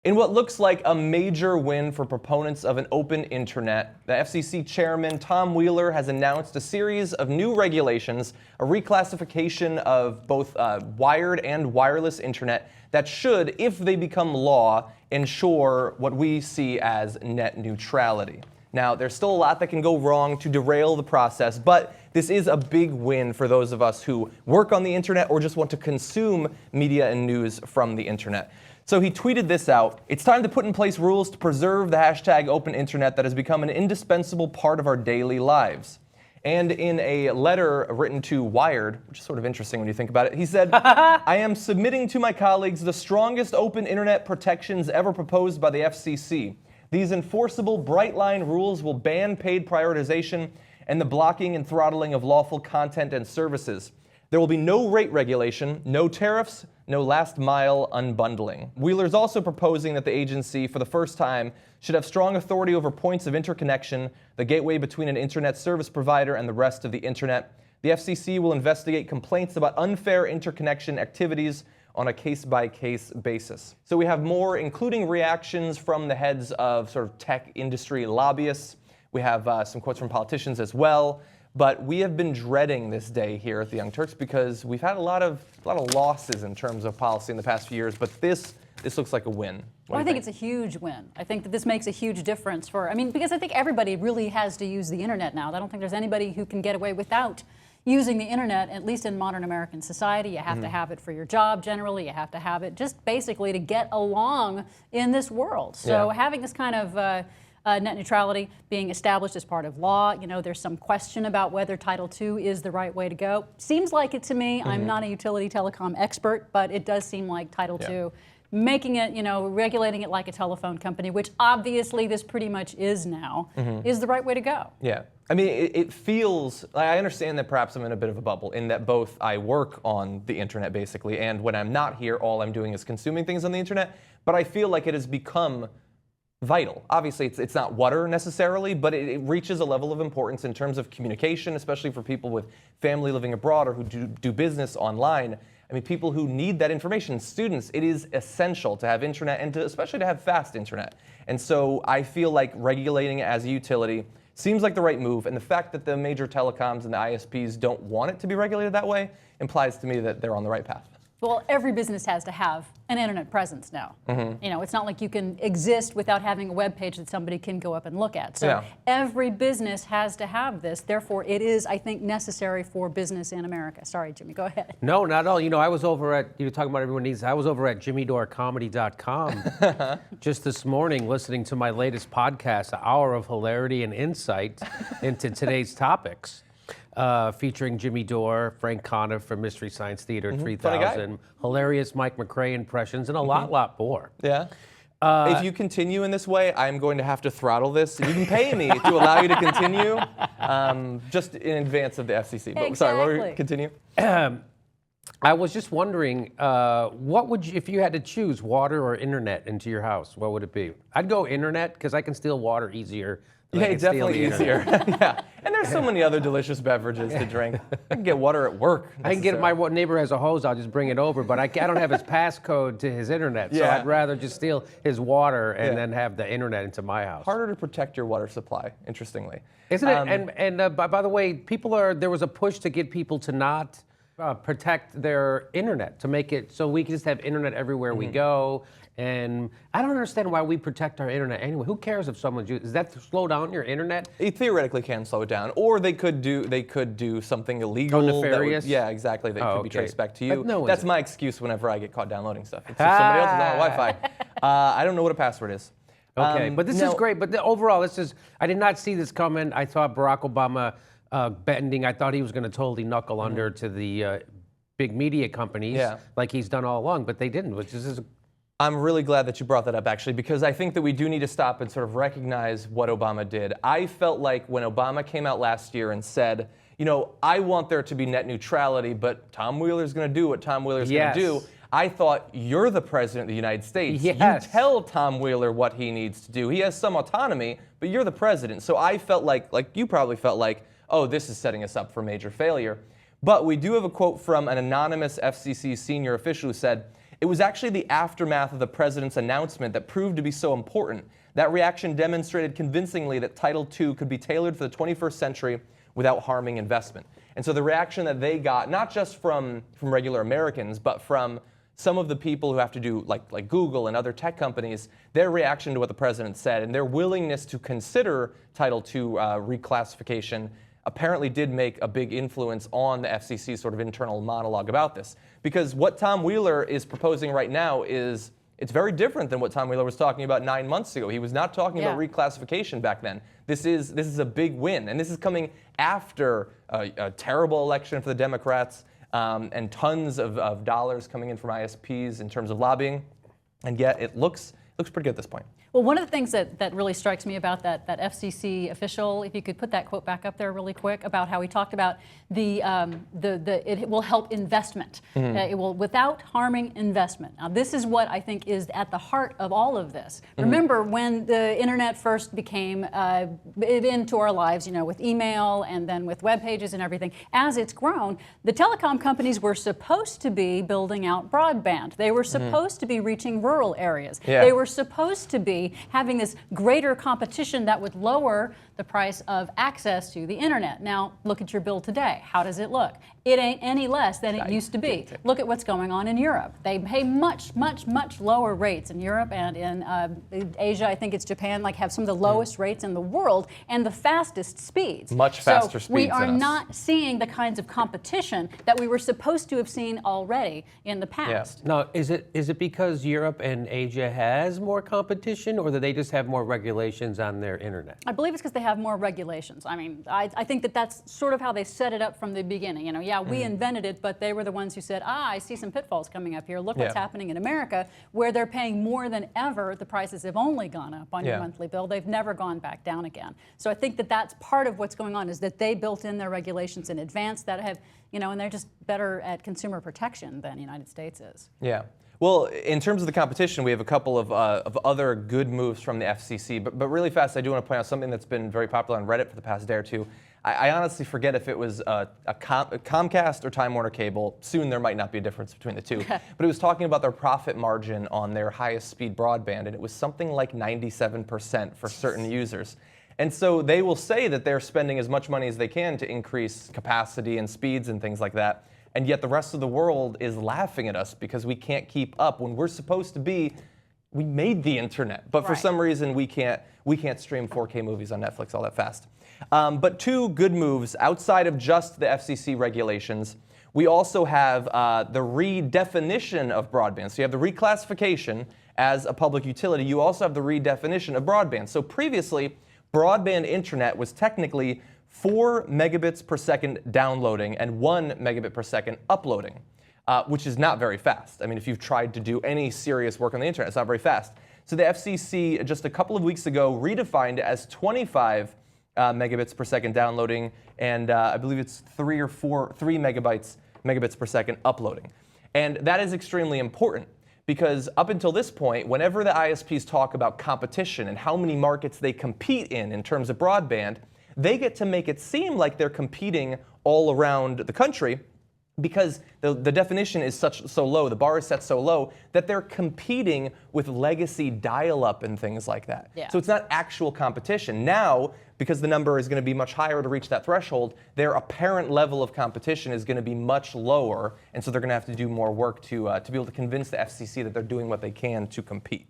In what looks like a major win for proponents of an open internet, the FCC chairman Tom Wheeler has announced a series of new regulations, a reclassification of both wired and wireless internet that should, if they become law, ensure what we see as net neutrality. Now, there's still a lot that can go wrong to derail the process, but this is a big win for those of us who work on the internet or just want to consume media and news from the internet. So he tweeted this out: "It's time to put in place rules to preserve the hashtag open internet that has become an indispensable part of our daily lives." And in a letter written to Wired, which is sort of interesting when you think about it, he said, "I am submitting to my colleagues the strongest open internet protections ever proposed by the FCC. These enforceable bright line rules will ban paid prioritization and the blocking and throttling of lawful content and services. There will be no rate regulation, no tariffs, no last mile unbundling." Wheeler's also proposing that the agency, for the first time, should have strong authority over points of interconnection, the gateway between an internet service provider and the rest of the internet. The FCC will investigate complaints about unfair interconnection activities on a case-by-case basis. So we have more, including reactions from the heads of sort of tech industry lobbyists. We have some quotes from politicians as well. But we have been dreading this day here at the Young Turks because we've had a lot of losses in terms of policy in the past few years. But this looks like a win. Well, I think it's a huge win. I think that this makes a huge difference because I think everybody really has to use the internet now. I don't think there's anybody who can get away without using the internet, at least in modern American society. You have to have it for your job generally. You have to have it just basically to get along in this world. So having this kind of net neutrality being established as part of law. There's some question about whether Title II is the right way to go. Seems like it to me. I'm not a utility telecom expert, but it does seem like Title II, making it, regulating it like a telephone company, which obviously this pretty much is now, is the right way to go. Yeah. I mean, it feels, I understand that perhaps I'm in a bit of a bubble in that both I work on the internet basically, and when I'm not here, all I'm doing is consuming things on the internet, but I feel like it has become vital. Obviously, it's not water necessarily, but it reaches a level of importance in terms of communication, especially for people with family living abroad or who do business online. I mean, people who need that information, students, it is essential to have internet and especially to have fast internet. And so I feel like regulating it as a utility seems like the right move. And the fact that the major telecoms and the ISPs don't want it to be regulated that way implies to me that they're on the right path. Well, every business has to have an internet presence now. It's not like you can exist without having a web page that somebody can go up and look at. So every business has to have this. Therefore, it is, I think, necessary for business in America. Sorry, Jimmy, go ahead. No, not at all. I was over at, you're talking about everyone needs, I was over at jimmydorecomedy.com just this morning listening to my latest podcast, An Hour of Hilarity and Insight into today's topics. Featuring Jimmy Dore, Frank Conniff from Mystery Science Theater 3000, hilarious Mike McRae impressions, and a lot more. Yeah. If you continue in this way, I'm going to have to throttle this. You can pay me to allow you to continue, just in advance of the FCC. But, exactly. Sorry, what were you continue? I was just wondering, what would you, if you had to choose water or internet into your house, what would it be? I'd go internet because I can steal water easier. Yeah, definitely easier. Yeah, and there's so many other delicious beverages to drink. I can get water at work. I can get my neighbor has a hose. I'll just bring it over, but I don't have his passcode to his internet, so I'd rather just steal his water and then have the internet into my house. Harder to protect your water supply, interestingly, isn't it? And by the way, there was a push to get people to not protect their internet, to make it so we can just have internet everywhere we go. And I don't understand why we protect our internet anyway. Who cares if someone's does that slow down your internet? It theoretically can slow it down, or they could do something illegal. Oh, nefarious? Exactly. That could be traced back to you. No, that's my excuse whenever I get caught downloading stuff. It's if somebody else is on Wi-Fi. I don't know what a password is. Okay, but this is great. But overall, I did not see this coming. I thought Barack Obama bending. I thought he was going to totally knuckle under to the big media companies like he's done all along, but they didn't, which is I'm really glad that you brought that up, actually, because I think that we do need to stop and sort of recognize what Obama did. I felt like when Obama came out last year and said, I want there to be net neutrality, but Tom Wheeler's going to do what Tom Wheeler's going to do. I thought, you're the president of the United States. You tell Tom Wheeler what he needs to do. He has some autonomy, but you're the president. So I felt like you probably felt like, oh, this is setting us up for major failure. But we do have a quote from an anonymous FCC senior official who said, It was actually the aftermath of the president's announcement that proved to be so important. That reaction demonstrated convincingly that Title II could be tailored for the 21st century without harming investment. And so the reaction that they got, not just from regular Americans, but from some of the people who have to do, like Google and other tech companies, their reaction to what the president said and their willingness to consider Title II reclassification apparently did make a big influence on the FCC's sort of internal monologue about this. Because what Tom Wheeler is proposing right now is, it's very different than what Tom Wheeler was talking about 9 months ago. He was not talking about reclassification back then. This is a big win, and this is coming after a terrible election for the Democrats and tons of dollars coming in from ISPs in terms of lobbying, and yet it looks pretty good at this point. Well, one of the things that really strikes me about that FCC official, if you could put that quote back up there really quick, about how he talked about it will help investment. It will, without harming investment. Now, this is what I think is at the heart of all of this. Remember when the internet first became into our lives, with email and then with web pages and everything, as it's grown, the telecom companies were supposed to be building out broadband. They were supposed to be reaching rural areas. Yeah. They were supposed to be having this greater competition that would lower the price of access to the internet. Now, look at your bill today. How does it look? It ain't any less than it used to be. Look at what's going on in Europe. They pay much, much, much lower rates in Europe and in Asia. I think it's Japan, have some of the lowest rates in the world and the fastest speeds. Much faster speeds we are than us. not seeing the kinds of competition that we were supposed to have seen already in the past. Now, is it because Europe and Asia has more competition, or do they just have more regulations on their internet? I believe it's because they have more regulations. I mean, I think that's sort of how they set it up from the beginning. We invented it, but they were the ones who said, I see some pitfalls coming up here. Look what's happening in America, where they're paying more than ever. The prices have only gone up on your monthly bill. They've never gone back down again. So I think that's part of what's going on, is that they built in their regulations in advance that have, and they're just better at consumer protection than the United States is. Yeah. Well, in terms of the competition, we have a couple of other good moves from the FCC. But really fast, I do want to point out something that's been very popular on Reddit for the past day or two. I honestly forget if it was a Comcast or Time Warner Cable. Soon there might not be a difference between the two. But it was talking about their profit margin on their highest speed broadband, and it was something like 97% for certain users. And so they will say that they're spending as much money as they can to increase capacity and speeds and things like that. And yet the rest of the world is laughing at us because we can't keep up when we're supposed to be. We made the internet, but for some reason we can't stream 4K movies on Netflix all that fast. But two good moves outside of just the FCC regulations. We also have the redefinition of broadband. So you have the reclassification as a public utility. You also have the redefinition of broadband. So previously, broadband internet was technically 4 megabits per second downloading and 1 megabit per second uploading, which is not very fast. I mean, if you've tried to do any serious work on the internet, it's not very fast. So the FCC just a couple of weeks ago redefined it as 25 megabits per second downloading, and I believe it's 3 megabits per second uploading. And that is extremely important, because up until this point, whenever the ISPs talk about competition and how many markets they compete in terms of broadband, they get to make it seem like they're competing all around the country, because the definition is so low, the bar is set so low, that they're competing with legacy dial-up and things like that. Yeah. So it's not actual competition. Now, because the number is going to be much higher to reach that threshold, their apparent level of competition is going to be much lower, and so they're going to have to do more work to be able to convince the FCC that they're doing what they can to compete.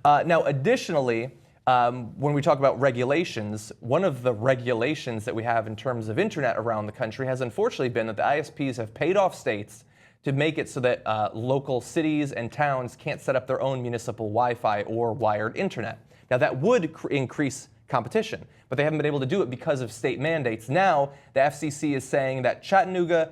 Now, additionally, when we talk about regulations, one of the regulations that we have in terms of internet around the country has unfortunately been that the ISPs have paid off states to make it so that local cities and towns can't set up their own municipal Wi-Fi or wired internet. Now that would increase competition, but they haven't been able to do it because of state mandates. Now the FCC is saying that Chattanooga,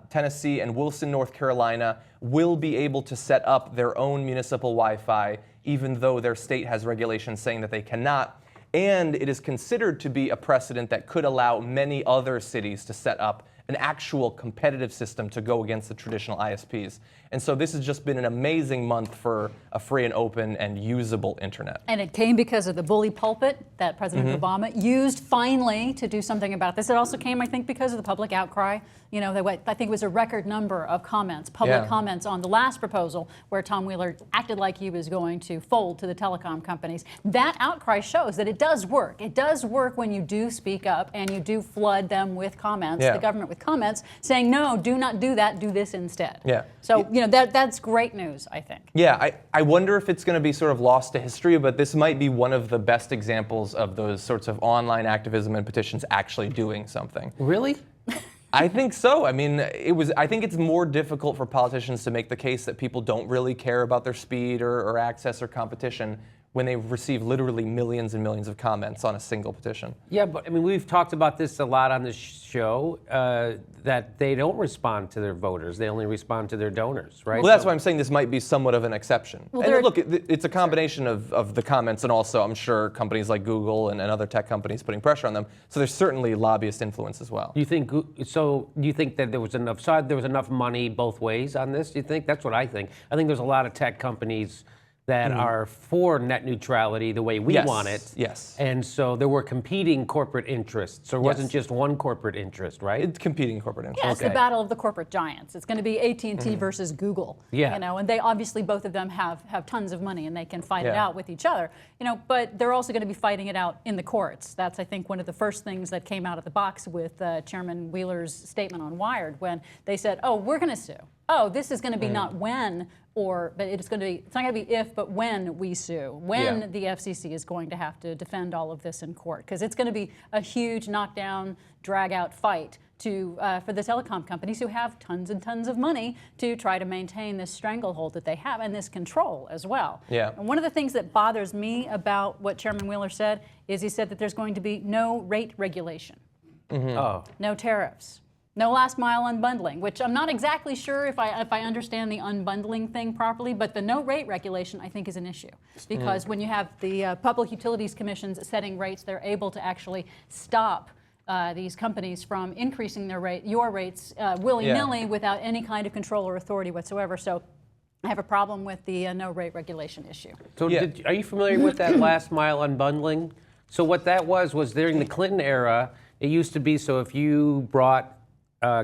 Tennessee, and Wilson, North Carolina will be able to set up their own municipal Wi-Fi, even though their state has regulations saying that they cannot. And it is considered to be a precedent that could allow many other cities to set up an actual competitive system to go against the traditional ISPs. And so this has just been an amazing month for a free and open and usable internet. And it came because of the bully pulpit that President Obama used finally to do something about this. It also came, I think, because of the public outcry. You know, I think it was a record number of comments, public comments on the last proposal where Tom Wheeler acted like he was going to fold to the telecom companies. That outcry shows that it does work. It does work when you do speak up and you do flood them with comments, the government with comments, saying, no, do not do that, do this instead. So, you know, that's great news, I think. Yeah, I wonder if it's going to be sort of lost to history, but this might be one of the best examples of those sorts of online activism and petitions actually doing something. Really? I think so. I mean, I think it's more difficult for politicians to make the case that people don't really care about their speed or access or competition when they receive literally millions and millions of comments on a single petition. Yeah, but I mean, we've talked about this a lot on this show, that they don't respond to their voters. They only respond to their donors, right? Well, that's why I'm saying this might be somewhat of an exception. Well, and look, it's a combination of the comments and also, I'm sure, companies like Google and other tech companies putting pressure on them. So there's certainly lobbyist influence as well. Do you think that there was enough money both ways on this? Do you think? That's what I think. I think there's a lot of tech companies that are for net neutrality the way we want it. Yes. And so there were competing corporate interests. So it wasn't just one corporate interest, right? It's competing corporate interests. Yeah, it's the battle of the corporate giants. It's going to be AT&T versus Google. Yeah. You know, and they obviously both of them have tons of money and they can fight it out with each other. You know, but they're also going to be fighting it out in the courts. That's, I think, one of the first things that came out of the box with Chairman Wheeler's statement on Wired when they said, "Oh, we're going to sue. Oh, this is going to be not when but it's not going to be if, but when we sue, when the FCC is going to have to defend all of this in court, because it's going to be a huge knockdown, drag-out fight for the telecom companies who have tons and tons of money to try to maintain this stranglehold that they have and this control as well. Yeah. And one of the things that bothers me about what Chairman Wheeler said is he said that there's going to be no rate regulation, no tariffs. No last mile unbundling, which I'm not exactly sure if I understand the unbundling thing properly, but the no rate regulation I think is an issue. Because when you have the Public Utilities Commissions setting rates, they're able to actually stop these companies from increasing your rates willy-nilly without any kind of control or authority whatsoever. So I have a problem with the no rate regulation issue. So are you familiar with that last mile unbundling? So what that was during the Clinton era, it used to be so if you brought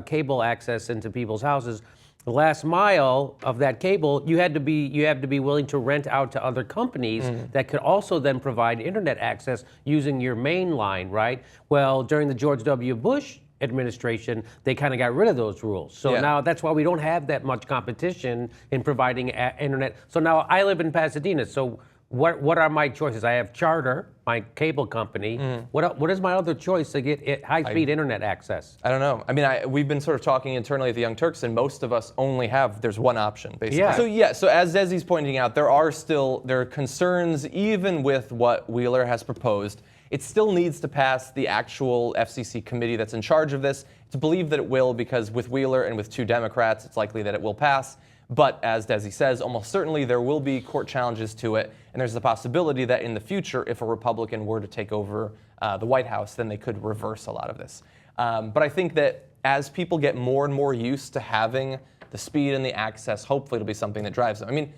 cable access into people's houses, the last mile of that cable, you have to be willing to rent out to other companies that could also then provide internet access using your main line, right? Well, during the George W. Bush administration, they kind of got rid of those rules. So now that's why we don't have that much competition in providing internet. So now I live in Pasadena, so what are my choices? I have Charter, my cable company. What is my other choice to get high-speed internet access? I don't know. I mean, we've been sort of talking internally at the Young Turks, and most of us only there's one option, basically. Yeah. So as Desi's pointing out, there are concerns even with what Wheeler has proposed. It still needs to pass the actual FCC committee that's in charge of this. It's believed that it will, because with Wheeler and with 2 Democrats, it's likely that it will pass. But as Desi says, almost certainly there will be court challenges to it, and there's the possibility that in the future, if a Republican were to take over the White House, then they could reverse a lot of this. But I think that as people get more and more used to having the speed and the access, hopefully it'll be something that drives them. I mean,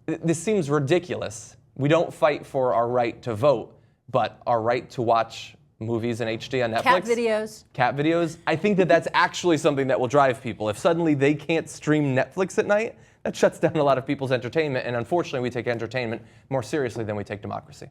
this seems ridiculous. We don't fight for our right to vote, but our right to watch movies in HD on Netflix. Cat videos. I think that that's actually something that will drive people. If suddenly they can't stream Netflix at night, that shuts down a lot of people's entertainment. And unfortunately, we take entertainment more seriously than we take democracy.